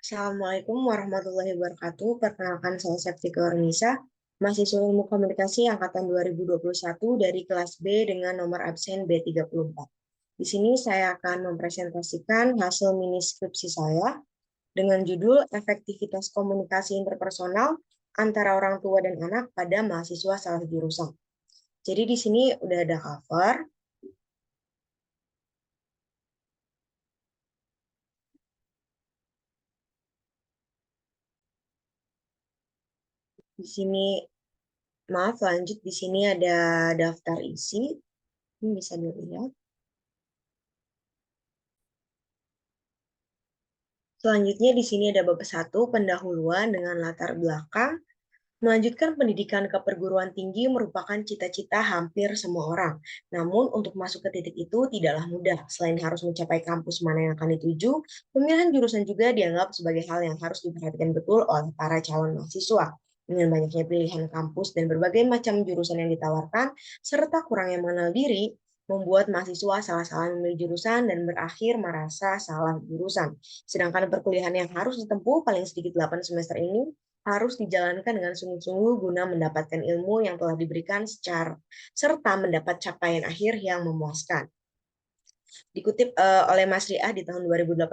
Assalamualaikum warahmatullahi wabarakatuh. Perkenalkan saya Septi Nisa, mahasiswa Ilmu Komunikasi angkatan 2021 dari kelas B dengan nomor absen B34. Di sini saya akan mempresentasikan hasil mini skripsi saya dengan judul Efektivitas Komunikasi Interpersonal antara orang tua dan anak pada mahasiswa salah jurusan. Jadi di sini udah ada cover. Di sini maaf lanjut di sini ada daftar isi. Ini bisa dilihat. Selanjutnya di sini ada bab 1, pendahuluan dengan latar belakang. Melanjutkan pendidikan ke perguruan tinggi merupakan cita-cita hampir semua orang. Namun untuk masuk ke titik itu tidaklah mudah. Selain harus mencapai kampus mana yang akan dituju, pemilihan jurusan juga dianggap sebagai hal yang harus diperhatikan betul oleh para calon mahasiswa. Dengan banyaknya pilihan kampus dan berbagai macam jurusan yang ditawarkan, serta kurangnya mengenal diri, membuat mahasiswa salah-salah memilih jurusan dan berakhir merasa salah jurusan. Sedangkan perkuliahan yang harus ditempuh paling sedikit 8 semester ini harus dijalankan dengan sungguh-sungguh guna mendapatkan ilmu yang telah diberikan secara serta mendapat capaian akhir yang memuaskan. Dikutip oleh Mas Riah di tahun 2018,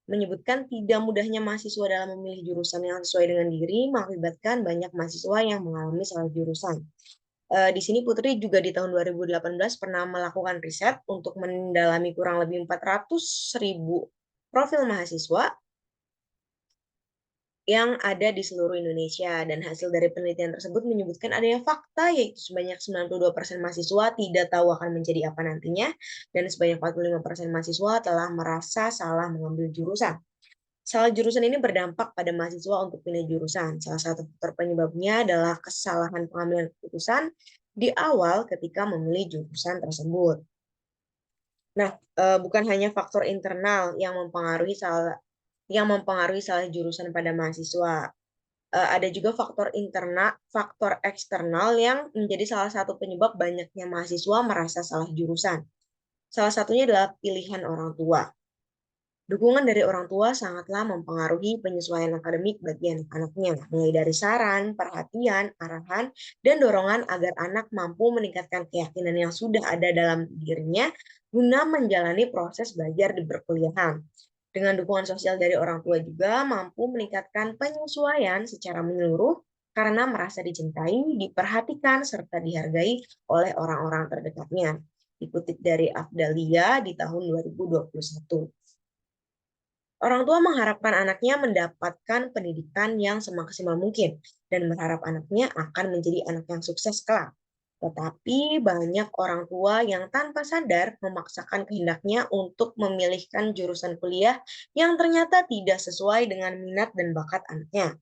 menyebutkan tidak mudahnya mahasiswa dalam memilih jurusan yang sesuai dengan diri mengakibatkan banyak mahasiswa yang mengalami salah jurusan. Di sini Putri juga di tahun 2018 pernah melakukan riset untuk mendalami kurang lebih 400.000 profil mahasiswa yang ada di seluruh Indonesia. Dan hasil dari penelitian tersebut menyebutkan adanya fakta yaitu sebanyak 92% mahasiswa tidak tahu akan menjadi apa nantinya, dan sebanyak 45% mahasiswa telah merasa salah mengambil jurusan. Salah jurusan ini berdampak pada mahasiswa untuk pindah jurusan. Salah satu faktor penyebabnya adalah kesalahan pengambilan keputusan di awal ketika memilih jurusan tersebut. Nah, bukan hanya faktor internal yang mempengaruhi salah jurusan pada mahasiswa. Ada juga faktor eksternal yang menjadi salah satu penyebab banyaknya mahasiswa merasa salah jurusan. Salah satunya adalah pilihan orang tua. Dukungan dari orang tua sangatlah mempengaruhi penyesuaian akademik bagi anak-anaknya, mulai dari saran, perhatian, arahan, dan dorongan agar anak mampu meningkatkan keyakinan yang sudah ada dalam dirinya guna menjalani proses belajar di perkuliahan. Dengan dukungan sosial dari orang tua juga mampu meningkatkan penyesuaian secara menyeluruh karena merasa dicintai, diperhatikan, serta dihargai oleh orang-orang terdekatnya. Dikutip dari Afdalia di tahun 2021. Orang tua mengharapkan anaknya mendapatkan pendidikan yang semaksimal mungkin dan berharap anaknya akan menjadi anak yang sukses kelak. Tetapi banyak orang tua yang tanpa sadar memaksakan kehendaknya untuk memilihkan jurusan kuliah yang ternyata tidak sesuai dengan minat dan bakat anaknya.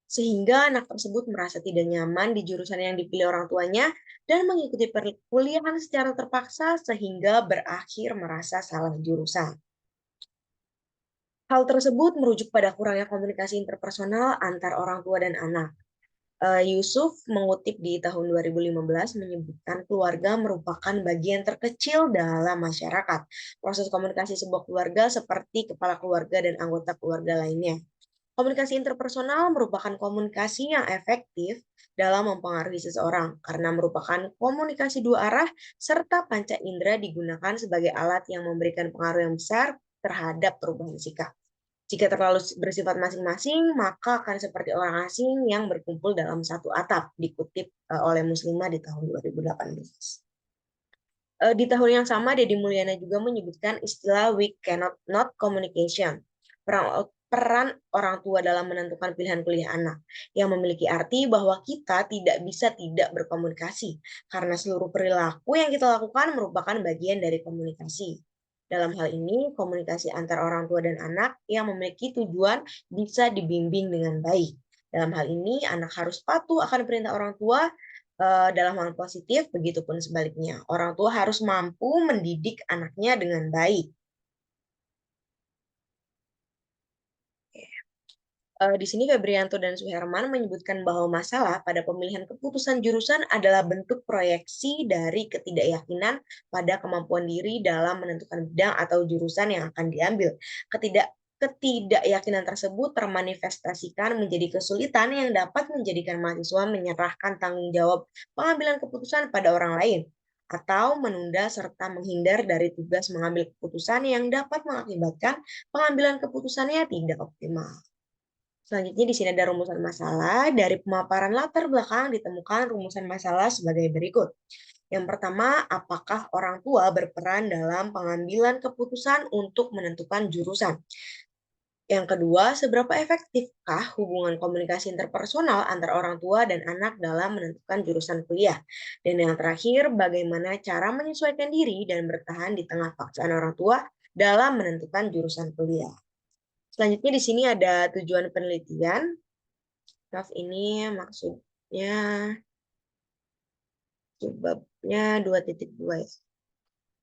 Sehingga anak tersebut merasa tidak nyaman di jurusan yang dipilih orang tuanya dan mengikuti perkuliahan secara terpaksa sehingga berakhir merasa salah jurusan. Hal tersebut merujuk pada kurangnya komunikasi interpersonal antar orang tua dan anak. Yusuf mengutip di tahun 2015 menyebutkan keluarga merupakan bagian terkecil dalam masyarakat. Proses komunikasi sebuah keluarga seperti kepala keluarga dan anggota keluarga lainnya. Komunikasi interpersonal merupakan komunikasi yang efektif dalam mempengaruhi seseorang karena merupakan komunikasi dua arah serta panca indera digunakan sebagai alat yang memberikan pengaruh yang besar terhadap perubahan sikap. Jika terlalu bersifat masing-masing, maka akan seperti orang asing yang berkumpul dalam satu atap, dikutip oleh Muslimah di tahun 2018. Di tahun yang sama, Deddy Mulyana juga menyebutkan istilah we cannot not communication, peran orang tua dalam menentukan pilihan kuliah anak, yang memiliki arti bahwa kita tidak bisa tidak berkomunikasi, karena seluruh perilaku yang kita lakukan merupakan bagian dari komunikasi. Dalam hal ini, komunikasi antar orang tua dan anak yang memiliki tujuan bisa dibimbing dengan baik. Dalam hal ini, anak harus patuh akan perintah orang tua dalam hal positif, begitupun sebaliknya. Orang tua harus mampu mendidik anaknya dengan baik. Di sini Febrianto dan Suherman menyebutkan bahwa masalah pada pemilihan keputusan jurusan adalah bentuk proyeksi dari ketidakyakinan pada kemampuan diri dalam menentukan bidang atau jurusan yang akan diambil. Ketidakyakinan tersebut termanifestasikan menjadi kesulitan yang dapat menjadikan mahasiswa menyerahkan tanggung jawab pengambilan keputusan pada orang lain, atau menunda serta menghindar dari tugas mengambil keputusan yang dapat mengakibatkan pengambilan keputusannya tidak optimal. Selanjutnya di sini ada rumusan masalah. Dari pemaparan latar belakang ditemukan rumusan masalah sebagai berikut. Yang pertama, apakah orang tua berperan dalam pengambilan keputusan untuk menentukan jurusan? Yang kedua, seberapa efektifkah hubungan komunikasi interpersonal antara orang tua dan anak dalam menentukan jurusan kuliah? Dan yang terakhir, bagaimana cara menyesuaikan diri dan bertahan di tengah paksaan orang tua dalam menentukan jurusan kuliah? Selanjutnya di sini ada tujuan penelitian. Maaf, ini maksudnya sebabnya 2.2 ya.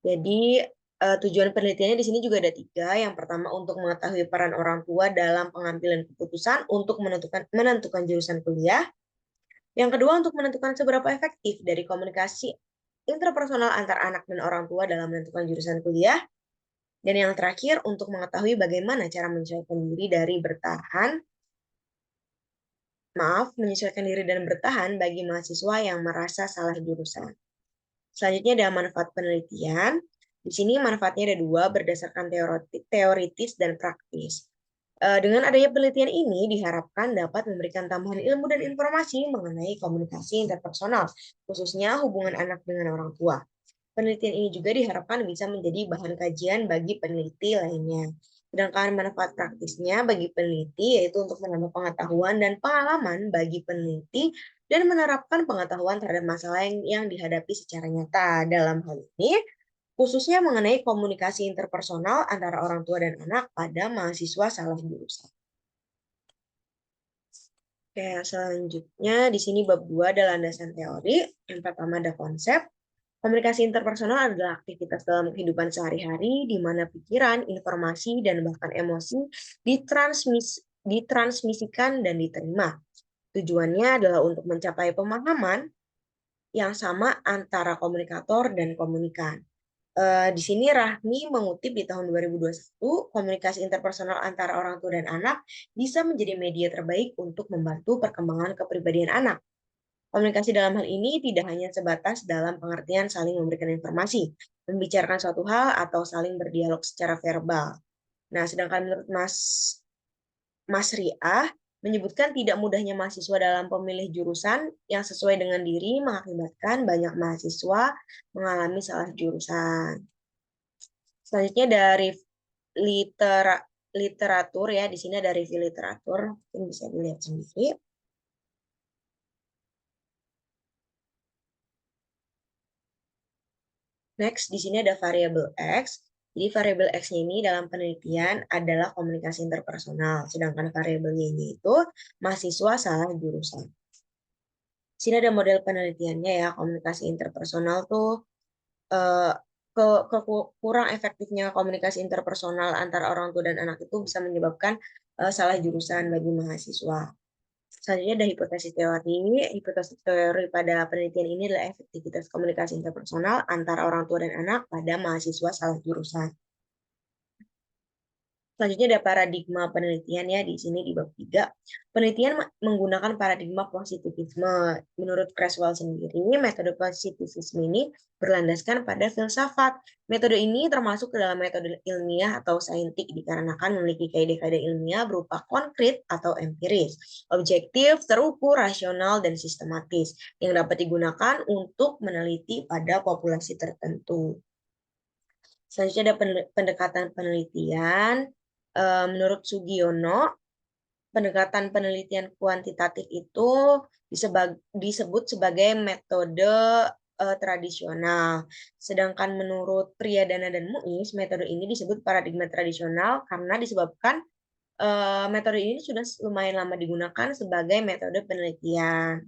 Jadi tujuan penelitiannya di sini juga ada 3. Yang pertama untuk mengetahui peran orang tua dalam pengambilan keputusan untuk menentukan jurusan kuliah. Yang kedua untuk menentukan seberapa efektif dari komunikasi interpersonal antar anak dan orang tua dalam menentukan jurusan kuliah. Dan yang terakhir untuk mengetahui bagaimana cara menyesuaikan diri dan bertahan bagi mahasiswa yang merasa salah jurusan. Selanjutnya ada manfaat penelitian. Di sini manfaatnya ada 2 berdasarkan teoritis dan praktis. Dengan adanya penelitian ini diharapkan dapat memberikan tambahan ilmu dan informasi mengenai komunikasi interpersonal, khususnya hubungan anak dengan orang tua. Penelitian ini juga diharapkan bisa menjadi bahan kajian bagi peneliti lainnya. Sedangkan manfaat praktisnya bagi peneliti yaitu untuk menambah pengetahuan dan pengalaman bagi peneliti dan menerapkan pengetahuan terhadap masalah yang dihadapi secara nyata. Dalam hal ini, khususnya mengenai komunikasi interpersonal antara orang tua dan anak pada mahasiswa salah jurusan. Oke, selanjutnya di sini bab 2 ada landasan teori. Yang pertama ada konsep. Komunikasi interpersonal adalah aktivitas dalam kehidupan sehari-hari di mana pikiran, informasi, dan bahkan emosi ditransmisikan dan diterima. Tujuannya adalah untuk mencapai pemahaman yang sama antara komunikator dan komunikan. Di sini Rahmi mengutip di tahun 2021, komunikasi interpersonal antara orang tua dan anak bisa menjadi media terbaik untuk membantu perkembangan kepribadian anak. Komunikasi dalam hal ini tidak hanya sebatas dalam pengertian saling memberikan informasi, membicarakan suatu hal, atau saling berdialog secara verbal. Nah, sedangkan menurut Mas Riah, menyebutkan tidak mudahnya mahasiswa dalam pemilih jurusan yang sesuai dengan diri mengakibatkan banyak mahasiswa mengalami salah jurusan. Selanjutnya dari literatur ya, di sini ada review literatur, mungkin bisa dilihat sendiri. Next, di sini ada variabel X. Jadi variabel X-nya ini dalam penelitian adalah komunikasi interpersonal, sedangkan variabel Y-nya itu mahasiswa salah jurusan. Di sini ada model penelitiannya ya, komunikasi interpersonal tuh eh, kurang efektifnya komunikasi interpersonal antara orang tua dan anak itu bisa menyebabkan salah jurusan bagi mahasiswa. Selanjutnya ada hipotesis teori. Hipotesis teori pada penelitian ini adalah efektivitas komunikasi interpersonal antara orang tua dan anak pada mahasiswa salah jurusan. Selanjutnya ada paradigma penelitian ya di sini di bab 3. Penelitian menggunakan paradigma positivisme. Menurut Creswell sendiri, metode positivisme ini berlandaskan pada filsafat. Metode ini termasuk ke dalam metode ilmiah atau saintik dikarenakan memiliki kaidah-kaidah ilmiah berupa konkret atau empiris, objektif, terukur, rasional, dan sistematis yang dapat digunakan untuk meneliti pada populasi tertentu. Selanjutnya ada pendekatan penelitian. Menurut Sugiono, pendekatan penelitian kuantitatif itu disebut sebagai metode tradisional. Sedangkan menurut Priyadana dan Muiz, metode ini disebut paradigma tradisional karena disebabkan metode ini sudah lumayan lama digunakan sebagai metode penelitian.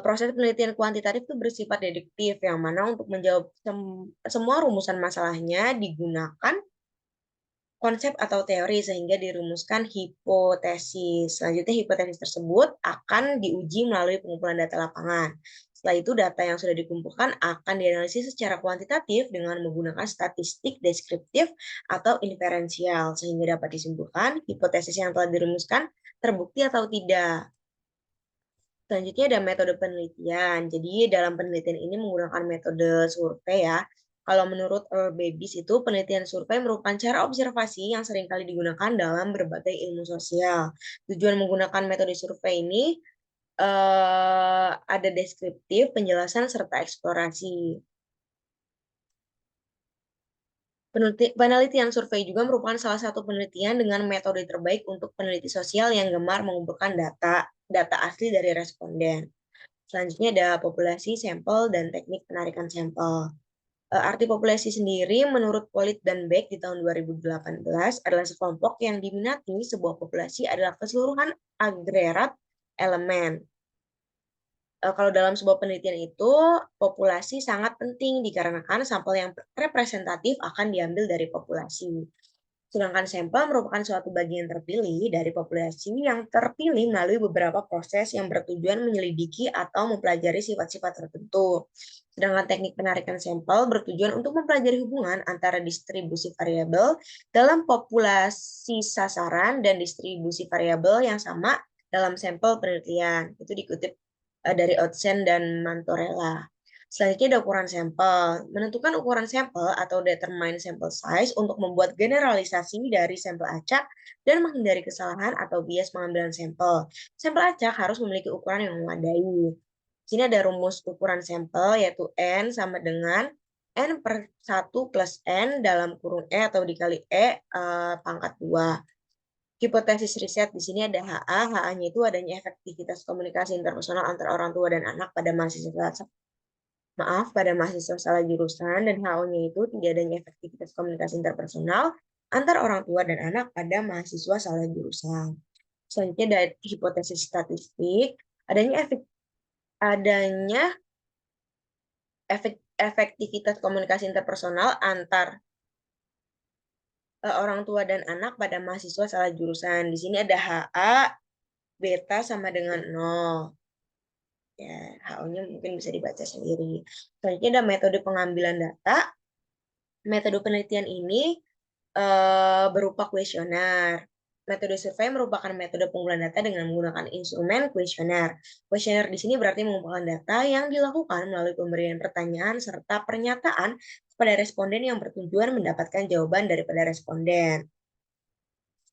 Proses penelitian kuantitatif itu bersifat deduktif, yang mana untuk menjawab semua rumusan masalahnya digunakan konsep atau teori sehingga dirumuskan hipotesis. Selanjutnya hipotesis tersebut akan diuji melalui pengumpulan data lapangan. Setelah itu data yang sudah dikumpulkan akan dianalisis secara kuantitatif dengan menggunakan statistik deskriptif atau inferensial sehingga dapat disimpulkan hipotesis yang telah dirumuskan terbukti atau tidak. Selanjutnya ada metode penelitian. Jadi dalam penelitian ini menggunakan metode survei ya. Kalau menurut Earl Babies itu penelitian survei merupakan cara observasi yang seringkali digunakan dalam berbagai ilmu sosial. Tujuan menggunakan metode survei ini ada deskriptif, penjelasan, serta eksplorasi. Penelitian survei juga merupakan salah satu penelitian dengan metode terbaik untuk peneliti sosial yang gemar mengumpulkan data asli dari responden. Selanjutnya ada populasi, sampel, dan teknik penarikan sampel. Arti populasi sendiri menurut Polit dan Beck di tahun 2018 adalah sekelompok yang diminati sebuah populasi adalah keseluruhan agregat elemen. Kalau dalam sebuah penelitian itu, populasi sangat penting dikarenakan sampel yang representatif akan diambil dari populasi. Sedangkan sampel merupakan suatu bagian terpilih dari populasi yang terpilih melalui beberapa proses yang bertujuan menyelidiki atau mempelajari sifat-sifat tertentu. Sedangkan teknik penarikan sampel bertujuan untuk mempelajari hubungan antara distribusi variabel dalam populasi sasaran dan distribusi variabel yang sama dalam sampel penelitian. Itu dikutip dari Oudsen dan Mantorella. Selanjutnya ada ukuran sampel. Menentukan ukuran sampel atau determine sample size untuk membuat generalisasi dari sampel acak dan menghindari kesalahan atau bias pengambilan sampel. Sampel acak harus memiliki ukuran yang memadai. Di sini ada rumus ukuran sampel yaitu N sama dengan N per 1 plus N dalam kurung E atau dikali pangkat 2. Hipotesis riset di sini ada HA. HA-nya itu adanya efektivitas komunikasi interpersonal antara orang tua dan anak pada mahasiswa salah jurusan, dan HO-nya itu tidak adanya efektivitas komunikasi interpersonal antara orang tua dan anak pada mahasiswa salah jurusan. Selanjutnya ada hipotesis statistik, adanya efektivitas komunikasi interpersonal antar orang tua dan anak pada mahasiswa salah jurusan. Di sini ada HA, beta sama dengan 0. Ya, HO-nya mungkin bisa dibaca sendiri. Selanjutnya ada metode pengambilan data. Metode penelitian ini berupa kuesioner. Metode survei merupakan metode pengumpulan data dengan menggunakan instrumen kuesioner. Kuesioner di sini berarti mengumpulkan data yang dilakukan melalui pemberian pertanyaan serta pernyataan kepada responden yang bertujuan mendapatkan jawaban daripada responden.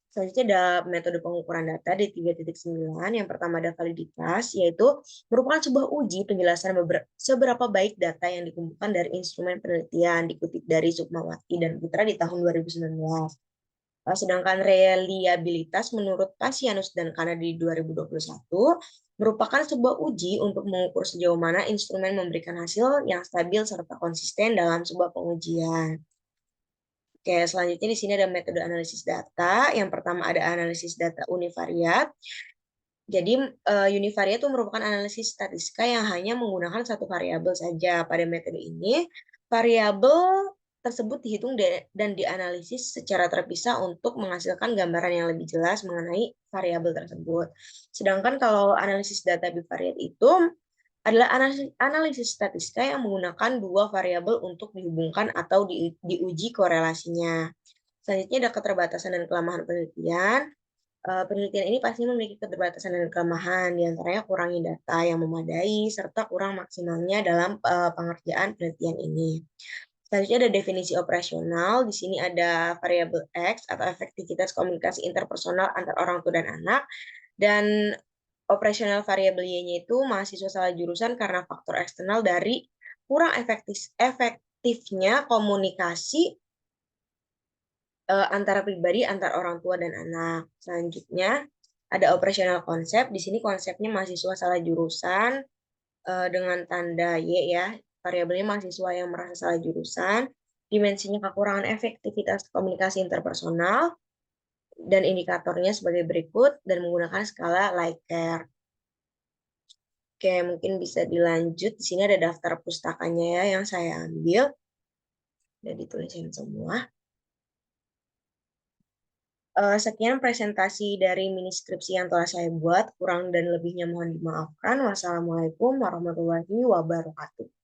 Selanjutnya ada metode pengukuran data di 3.9. Yang pertama ada validitas, yaitu merupakan sebuah uji penjelasan seberapa baik data yang dikumpulkan dari instrumen penelitian, dikutip dari Sukmawati dan Putra di tahun 2019. Sedangkan reliabilitas menurut Pasianus dan Kanadi di 2021 merupakan sebuah uji untuk mengukur sejauh mana instrumen memberikan hasil yang stabil serta konsisten dalam sebuah pengujian. Oke, selanjutnya di sini ada metode analisis data. Yang pertama ada analisis data univariat. Jadi univariat itu merupakan analisis statistika yang hanya menggunakan satu variabel saja. Pada metode ini, variabel tersebut dihitung dan dianalisis secara terpisah untuk menghasilkan gambaran yang lebih jelas mengenai variabel tersebut. Sedangkan kalau analisis data bivariat itu adalah analisis statistika yang menggunakan dua variabel untuk dihubungkan atau diuji korelasinya. Selanjutnya ada keterbatasan dan kelemahan penelitian. Penelitian ini pasti memiliki keterbatasan dan kelemahan, diantaranya kurangnya data yang memadai, serta kurang maksimalnya dalam pengerjaan penelitian ini. Selanjutnya ada definisi operasional. Di sini ada variabel X atau efektivitas komunikasi interpersonal antar orang tua dan anak. Dan operasional variabel Y-nya itu mahasiswa salah jurusan karena faktor eksternal dari kurang efektifnya komunikasi antara pribadi, antar orang tua dan anak. Selanjutnya ada operasional konsep. Di sini konsepnya mahasiswa salah jurusan dengan tanda Y ya. Variabelnya mahasiswa yang merasa salah jurusan. Dimensinya kekurangan efektivitas komunikasi interpersonal. Dan indikatornya sebagai berikut dan menggunakan skala Likert. Oke, mungkin bisa dilanjut. Di sini ada daftar pustakanya ya yang saya ambil. Udah ditulisin semua. Sekian presentasi dari mini skripsi yang telah saya buat. Kurang dan lebihnya mohon dimaafkan. Wassalamualaikum warahmatullahi wabarakatuh.